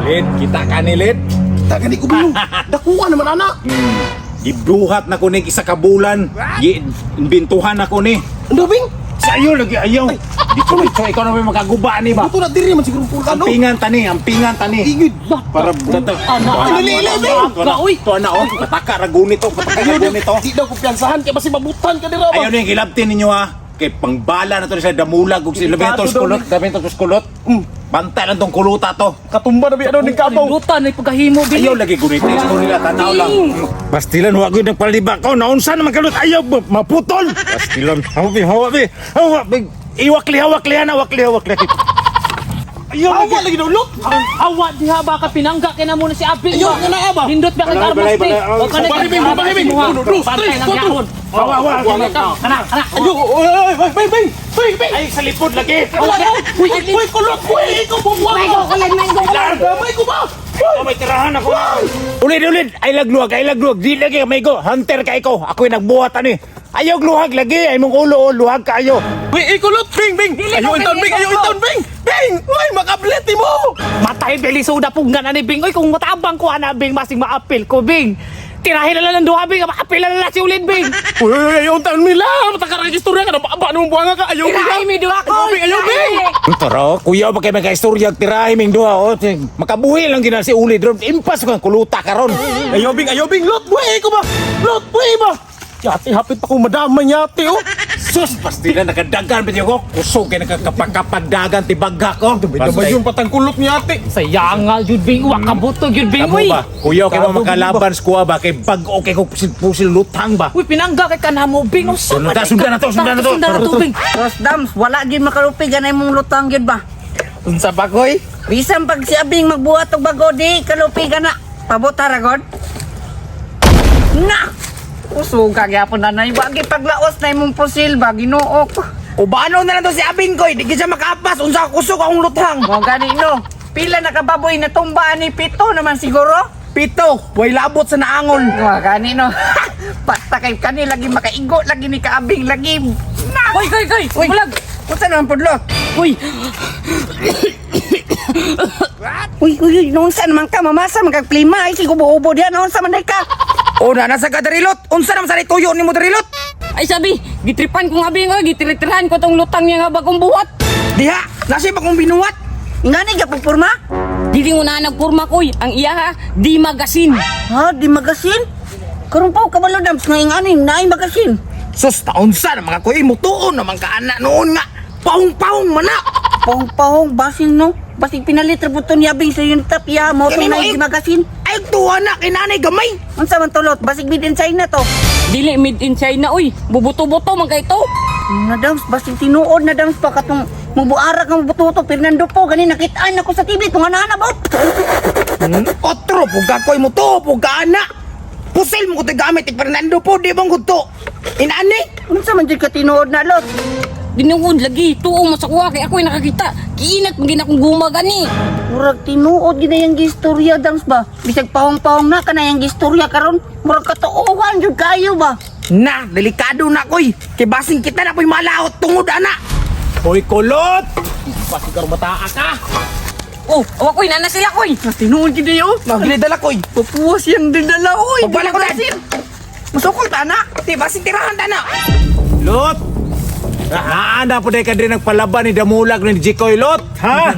Lid, kita ka ni Lid. Kita ka ni ko Bing. Dakuha naman anak. Gibuhat na ko ni isa ka bulan. Bintuhan na ko ni. Ano Bing? Sa iyo lagi ayaw. Di ko ikaw na may makaguba ni ba? Ito na diri man siguro pulkan no. Ampingan tani. Igid. Para dato. To na oh. Pataka raguni to. Di daw ko piyansahan kay basi mabutan ka dira ba. Ayaw ni gilabtin ninyo ha. Kay pangbala na to sa damulag ug sila dabentos kulot. Bantay lang tong kuluta to. Katumba na biya daw ni kabaw. Lutan ay pagkahimo Bing. Ayaw lagi gunitis ko nila tanaw lang. Bastilan wa gyud nagpaliba ko naunsa naman kalot ayaw maputol. Bastilan hawa bi. Iwakli. Ayaw lagi daw lot. Awa diha ba ka pinangga kay na mo si Abing Ayaw ba? na ba? Hindot ba kay Balay, Arbos Bing? balay. O ka na Balay, Bing, balay, Bing. Bantay lang gahon. Hawa. Kana. Ayo, Bing. Ay sa lipod lagi. Uy, kulot. Uy, ikaw bubuha. May ko ba? Oh, may tirahan ako. Ulid. Ay lagluwag. Di lagi may go. Hunter ka ikaw. Ako'y nagbuhat ani. Ayaw gluhag lagi. Ay mong ulo luhag kayo. Uy, kulot. Bing. Ayaw iton, Bing. Bing, uy, makableti mo. Matay belisuda pugnan ani Bing. Oy kung matabang ko ana Bing masing maapil ko Bing. Tirahin na lang ng duha Bing, maapil na si Ulid Bing. Uy, ayaw taon nila. Matakarang-istorya ka na. Paano mong buhanga ka? Ayaw Tirahin mi duha ko. Ayaw, Bing. Tara, kuya ba kayo may kaistorya tirahin ming duha o. Makabuhi lang gina si Ulid. Impas ko ang kuluta karon. Ayaw, Bing. Lot, buhay ko ba? Yati, hapit ako madamay yati, oh. Sus, pasti na nakadagan ba ko? Kusog kayo nakakapagkapadagan tibagga ko. Daba yung patangkulot ni ate. Sayangal jud Bing, wa kabuto jud Bing. Kamu Uy. ba? Kuya kayo Kamu, makalaban sa kuha ba? Kay bag-o kay ko pusil lutang ba? Uy pinangga kay kanamo Bing. Sundan na to. Sundan na to Bing. Ros Dams, wala gyud makalupig anay mong lutang gyud ba? Unsa ba koy? Bisan pag si Abing magbuhat og bago di kalupig ana. Pabot taragon. Na! Usog ka gyapon nanay wagi paglaos na imong pusil ba Ginoo ko. O ba ano na lang to si Abing koy? Di siya makapas. Unsa kusog akong luthang. Mo gani no. Pila na kababoy na tumba ni pito naman siguro. Pito, buhay labot sa naangol. Mo gani no. Basta kay kani lagi makaigo lagi ni kaabing lagi. Na! Uy. Bulag. Unsa naman pudlot? Uy. Uy, nunsa naman ka mamasa magagplima ay sigubo-ubo diyan nunsa man ka? O na, nasa ka darilot. Unsa naman sa tuyo ni mo darilot? Ay sabi, gitripan ko nga Bing, gitiritiran ko tong lutang niya nga bagong buhat. Diha, nasi ba kong binuwat? Ingani gapupurma? Dili mo na nagpurma koy, ang iya ha, di magasin. Ha, di magasin? Karon pa kabalo dams nga ingani naay magasin. Sus, taunsa na mga kuy, mutuon naman ka anak noon nga. Pahong-pahong mana. Pahong-pahong basin no. Basig pinalit rabuton yabing sa yung tap ya mo to na di magasin. Ay, tuwa na, kinanay gamay. Unsa man tulot? Basig made in China to. Dili made in China oy, bubuto-buto man kay to. Na dams basig tinuod na dams pa katong mubuara kang bututo Fernando po gani nakitaan ako sa TV tong ana ba. Otro, puga ko'y mo to, puga anak. Pusil mo ko ito gamit, Fernando po, di bang gusto? Inani? Unsa man jud ka tinuod na lot? Dinungod lagi, tuo mo sa kuha kay ako'y nakakita. Kiinat mo ginakong gumagani. Murag tinuod gid na yang gistorya dams ba. Bisag pahong-pahong na kana yang gistorya karon murag katuohan jud kayo ba. Na, delikado na ko'y. Kay basing kita na po'y malaot tungod, anak. Hoy kulot! Pasigar mataa ka! Oh, awa ko'y nana sila ko'y. Tinuod gid yo. Nagdala ko'y. Papuwas yang dindala oy. Pagpala ko na. Masukol ta, anak. Di, basing tirahan ta, anak. Lot! Naana po dahil ka din nagpalaban ni Damulag ni Jikoy Lot, ha?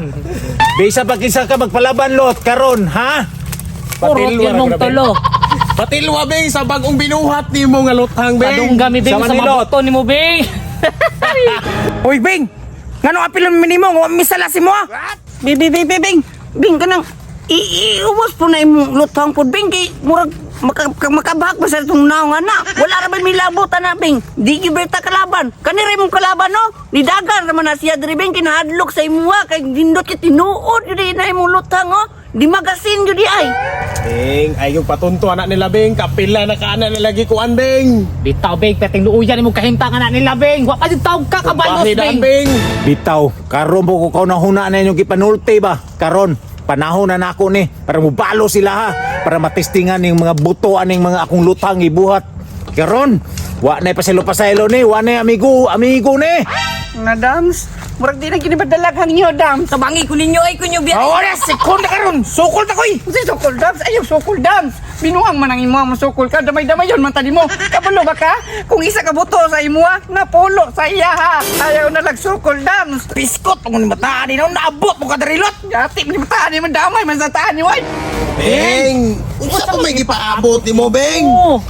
Bisa pa kisa ka magpalaban Lot, karon, ha? Purot yan mong tolo. Patilwa, Beng, sa bagong binuhat ni mo nga luthang, Padung gami Bing Sa sa Manilot. mabuto ni mo Bing. Uy, Beng! Nga nung apilon mo ni mo, misala si mo, ah! Bing kanang iuwas po na imong luthang pud Bing kay murag makabahak ba sa itong naong anak. Wala ra ba may labot ana Bing. Di giberta kalaban. Kani ra imong kalaban no. Nidagan ra man na siya diri Bing kinahadlok sa imuha kay gindot kay tinuod jud na imong luthang oh. Di magasin jud ay. Beng, ay yung patunto anak nila, Beng. Kapila na ka anak nila gikuan, Beng. Bitaw Bing, peting luuyan ni mo kahimtangan na nila Beng. Wa pa jud tawag ka kabalos Bahidan, Bing. Beng. Bitaw, karon po ko na huna na inyong kipanulti ba? Karon, panahon na nako ni para mubalo sila ha, para matestingan ning mga butuan ning mga akong lutang ibuhat. Karon, wa na pasaylo ni, wa na amigo ni. Nga dams, Murag di na ginibadalaghang nyo, Dams. Tabangi ko ninyo ay kunyo biya. Ora, sikol na karon. Sukol ta koy. Si sukol Dams, ayaw sukol Dams. Binuang man ang imo mo sukol ka, damay-damay yon man tadi mo. Kabalo ba ka? Kung isa ka buto sa imo, napulo sa iya ha. Ayaw na lagsukol Dams. Piskot mo ni mataan ni naabot mo ka darilot. Yati ni mataan ni damay man sa taan ni way. Beng! Unsa pa may gipaabot ni mo, Beng? Oh.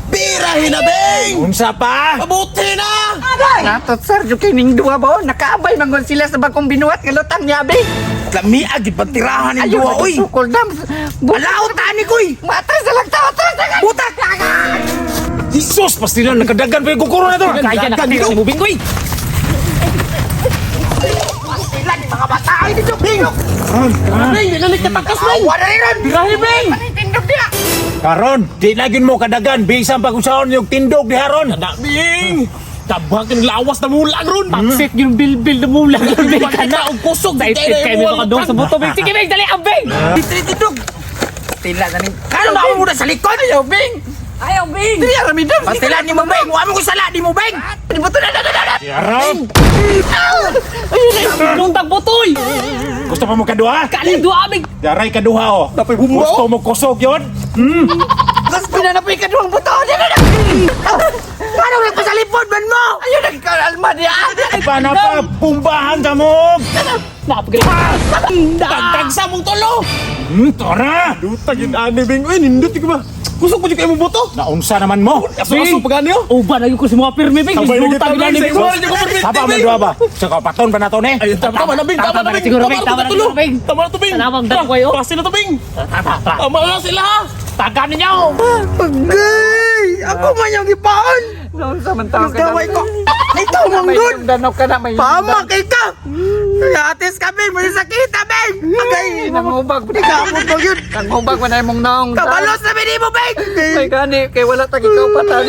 Birahin na, Beng! Unsa pa? Mabuti na! Natot sir, yung kining duwa ba? Nakaabay mangon sila sa bagong binuhat kalutang niya, Beng. Lami agi pagtirahan ng Ayaw duwa, na oy! sukol Dams. Balaot tani koy. Matras na lang tao, atras na lang. Butak lagan. Jesus, pasti na nakadagan pa yung kukuro na to. Kaya nakatira si mo, Bing. Uy! Sila ni mga bata ay dito, Beng. Beng, nilalit ka takas, Beng! Awa na rin ron. Birahe, Bing! Panitindog niya. Karon, di lagi mo kadagan. Bisan pa kung saan yung tindog di haron. Beng! Tabang ka lawas na mula, ron! Paksit yung bilbil na mula. Bing ka na. Ang kusog! Dahil kayo mo ka doon sa buto, Bing. Sige, Bing, dali ang Bing! Ditindog. Tila na rin. Kano ba mo muna sa likod? Ayaw, Bing. Ayaw, Bing. Dili ara midam. Pastilan ni mo, Beng. Wa mo ko sala di mo, Beng. Di mo to na. Haron, Yung tagbutoy! gusto pa mo kaduha? Kaling dua, Bing! Daray kaduha o. Dapat bumbo. Gusto mo kusog yun? Gas pinanapoy ka duwang buto. Paano nagpasalipod man mo? Ayaw nagkalma niya. Paano pa? Pumbahan sa mo! Napagaling! Dagdag sa mong tolo! Tora! Duta yun, ani, Beng. Uy, nindot ka ba? Kusog ko dyan kayo mong boto! Naunsa naman mo? Aso-aso pa gani, oh! Uban lagi ko sa mga pirmi, Bing! Sabay na Luta, kita, Bing! Beng. Bing! Sabay na kita, Beng. Sapa mo duha ba? Sa kapaton pa na to, ne? Ay, tama na, Bing! Tama na, Bing! siguro, Bing. Tama na siguro, Bing. Tama na to, Bing! Tama na, Bing. Klase na to, Bing! Tama na sila, ha! Tagan ninyo! Pagay! Ako man yung ipaon! Noon samantang ka na. Ko. Ito mong good! Danok ka na may... Pamakay ka! Atis kami! May sakit Beng! Pagay! Nangubag! Nangubag mo yun! Nangubag mo na yung mong naong... Kabalos na bini mo, Beng! May gani, kay wala tag ikaw patan.